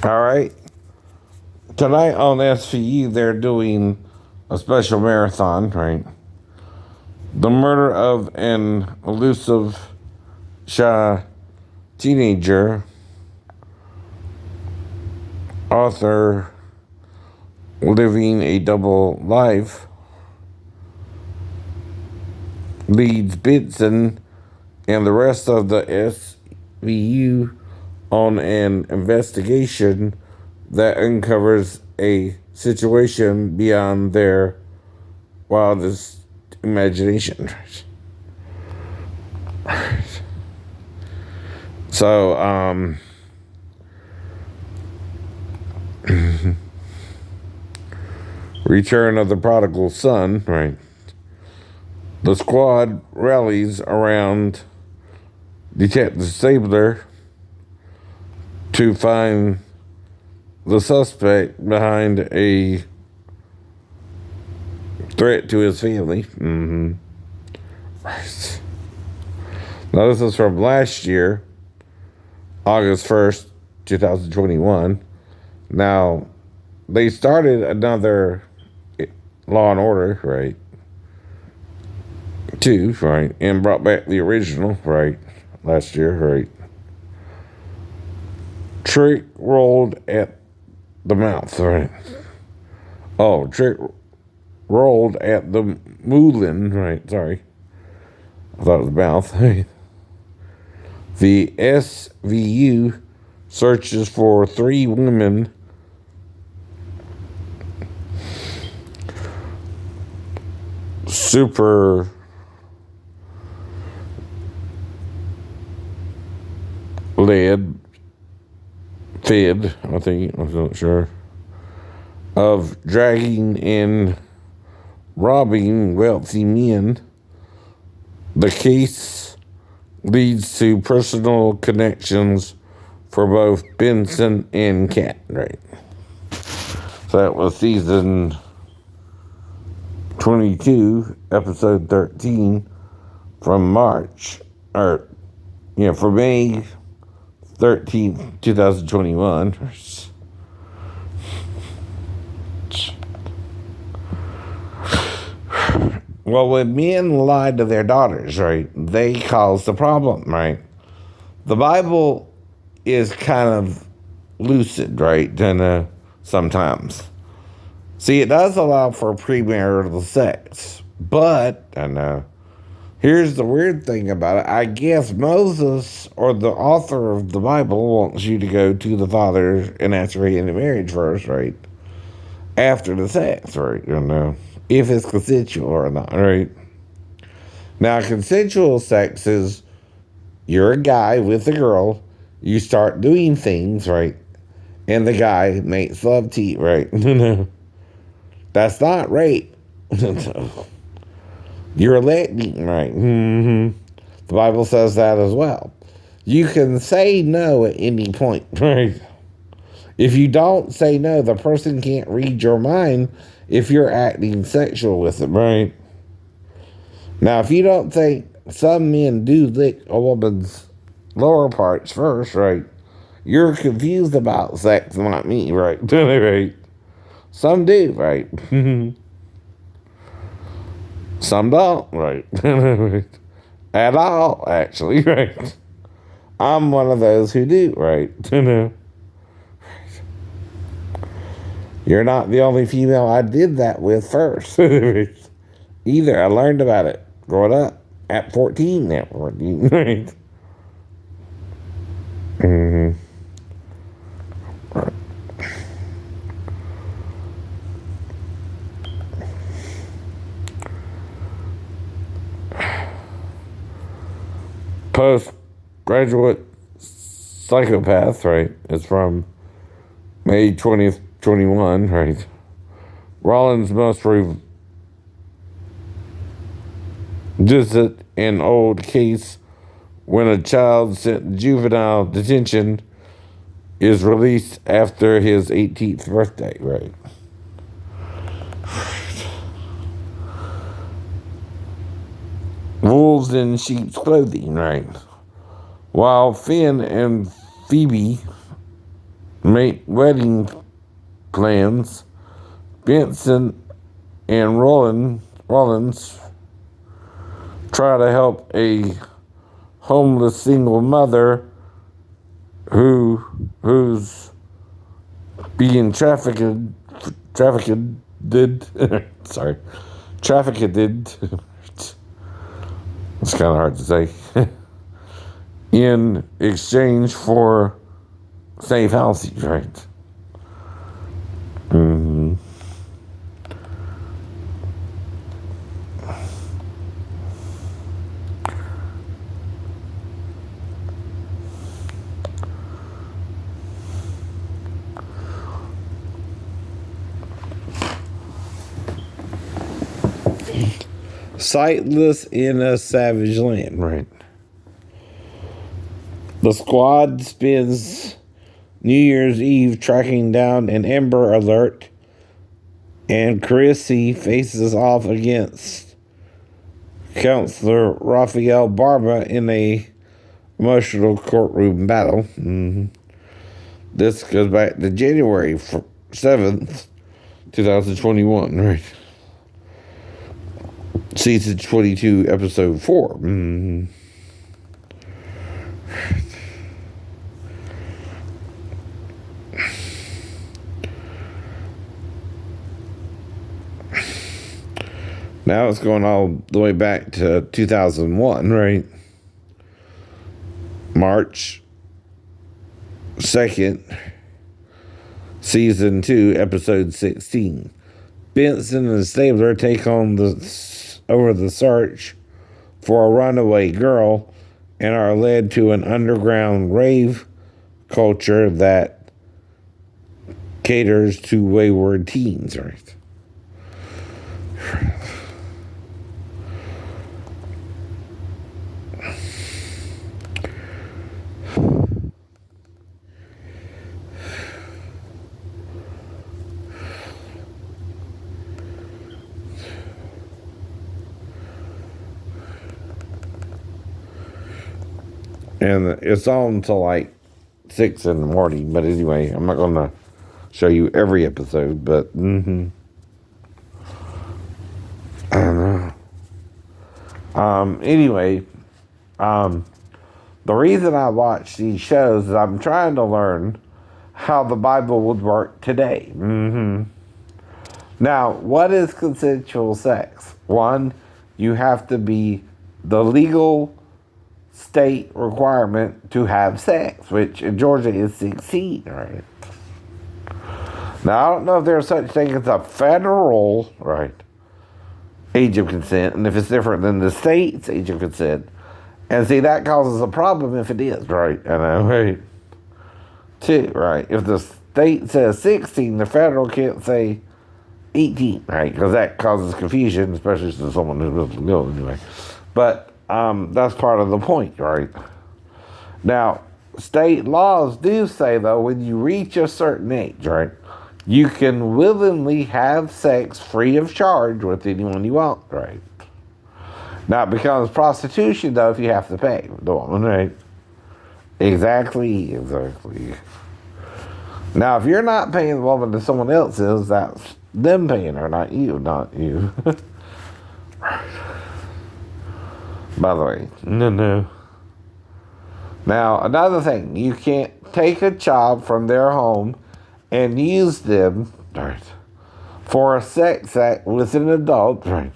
All right. Tonight on SVU, they're doing a special marathon, right? The murder of an elusive shy teenager, author living a double life, leads Benson and the rest of the SVU on an investigation that uncovers a situation beyond their wildest imagination. So, Return of the Prodigal Son, right? The squad rallies around Detective Stabler to find the suspect behind a threat to his family. Right. Now, this is from last year, August 1st, 2021. Now, they started another Law and Order, right? 2, right? And brought back the original, right? Last year, right? Trick rolled at the mouth, right? Oh, trick rolled at the moulin, right? Sorry. I thought it was mouth. The SVU searches for 3 women super fed, I think, I'm not sure, of dragging and robbing wealthy men. The case leads to personal connections for both Benson and Kat, right? So that was season 22, episode 13 from March, for May 13th, 2021. Well, when men lie to their daughters, right, they cause the problem, right? The Bible is kind of lucid, right, sometimes. See, it does allow for premarital sex, but, here's the weird thing about it. I guess Moses, or the author of the Bible, wants you to go to the father and ask for hand in marriage first, right? After the sex, right? If it's consensual or not, right? Now, consensual sex is you're a guy with a girl, you start doing things, right? And the guy makes love to you, right? That's not rape. You're electing, right? The Bible says that as well. You can say no at any point, right? If you don't say no, the person can't read your mind if you're acting sexual with them, right? Now, if you don't think some men do lick a woman's lower parts first, right? You're confused about sex, not me, right? Right? Some do, right? Some don't, right? At all, actually, right? I'm one of those who do, right? You're not the only female I did that with first. Either. I learned about it growing up at 14 now. 14, right? Right. Postgraduate psychopath, right? It's from May 20th, 21, right? Rollins must revisit an old case when a child sent to juvenile detention is released after his 18th birthday, right? Wolves in sheep's clothing, right? While Finn and Phoebe make wedding plans. Benson and Rollins try to help a homeless single mother who's being trafficked sorry, trafficked it's kind of hard to say in exchange for safe housing, right? Mm-hmm. Sightless in a savage land, right? The squad spends New Year's Eve tracking down an Amber Alert, and Chrissy faces off against Counselor Raphael Barba in a emotional courtroom battle. Mm-hmm. This goes back to January 7th, 2021, right? Season 22, episode 4. Mm-hmm. Now it's going all the way back to 2001, right? March 2nd, season 2, episode 16. Benson and Stabler take on over the search for a runaway girl and are led to an underground rave culture that caters to wayward teens, right? And it's on until like 6 in the morning. But anyway, I'm not going to show you every episode. But, I don't know. Anyway, the reason I watch these shows is I'm trying to learn how the Bible would work today. Now, what is consensual sex? One, you have to be the legal state requirement to have sex, which in Georgia is 16, right? Now, I don't know if there's such thing as a federal, right, age of consent, and if it's different than the state's age of consent. And see, that causes a problem if it is, right? And right? Two, right? If the state says 16, the federal can't say 18, right? Because that causes confusion, especially to someone who doesn't know anyway. But that's part of the point, right? Now, state laws do say, though, when you reach a certain age, right, you can willingly have sex free of charge with anyone you want, right? Now, it becomes prostitution, though, if you have to pay the woman, right? Exactly. Now, if you're not paying the woman that someone else is, that's them paying her, not you. By the way, no. Now, another thing, you can't take a child from their home and use them, right, for a sex act with an adult, right,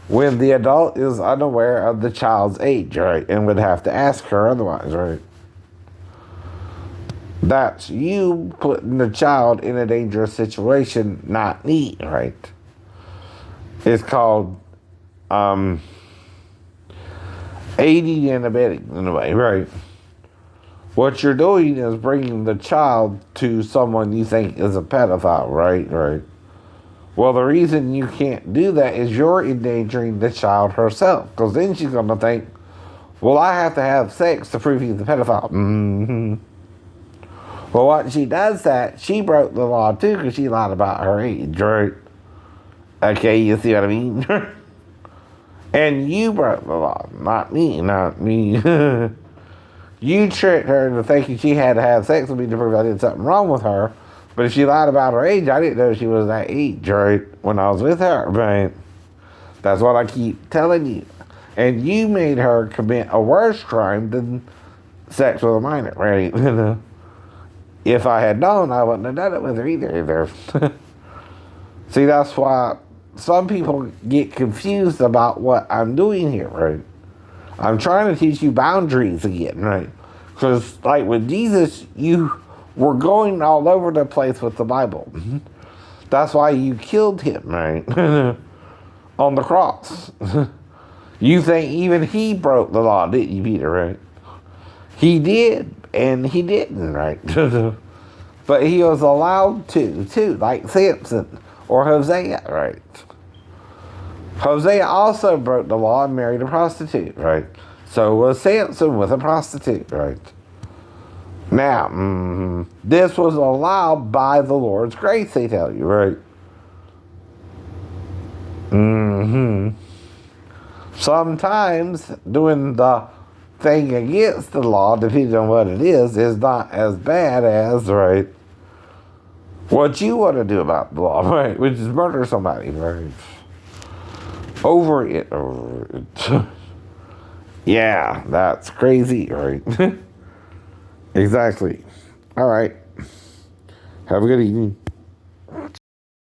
when the adult is unaware of the child's age, right, and would have to ask her otherwise, right? That's you putting the child in a dangerous situation, not me, right? It's called aiding and abetting in a way, right? What you're doing is bringing the child to someone you think is a pedophile, right? Well, the reason you can't do that is you're endangering the child herself, because then she's going to think, well, I have to have sex to prove he's a pedophile. Well, once she does that, she broke the law too, because she lied about her age, right? Okay, you see what I mean? And you broke the law, not me. You tricked her into thinking she had to have sex with me to prove I did something wrong with her. But if she lied about her age, I didn't know she was that age, right? When I was with her, right? That's what I keep telling you. And you made her commit a worse crime than sex with a minor, right? If I had known, I wouldn't have done it with her either. See, that's why some people get confused about what I'm doing here, right? I'm trying to teach you boundaries again, right? Because, like with Jesus, you were going all over the place with the Bible. That's why you killed him, right? On the cross. You think even he broke the law, didn't you, Peter, right? He did, and he didn't, right? But he was allowed to, too, like Samson or Hosea, right? Hosea also broke the law and married a prostitute, right? So was Samson with a prostitute, right? Now, this was allowed by the Lord's grace, they tell you, right? Sometimes doing the thing against the law, depending on what it is not as bad as, right, what you want to do about the law, right? Which is murder somebody, right? Over it. Yeah, that's crazy, right? Exactly. All right. Have a good evening.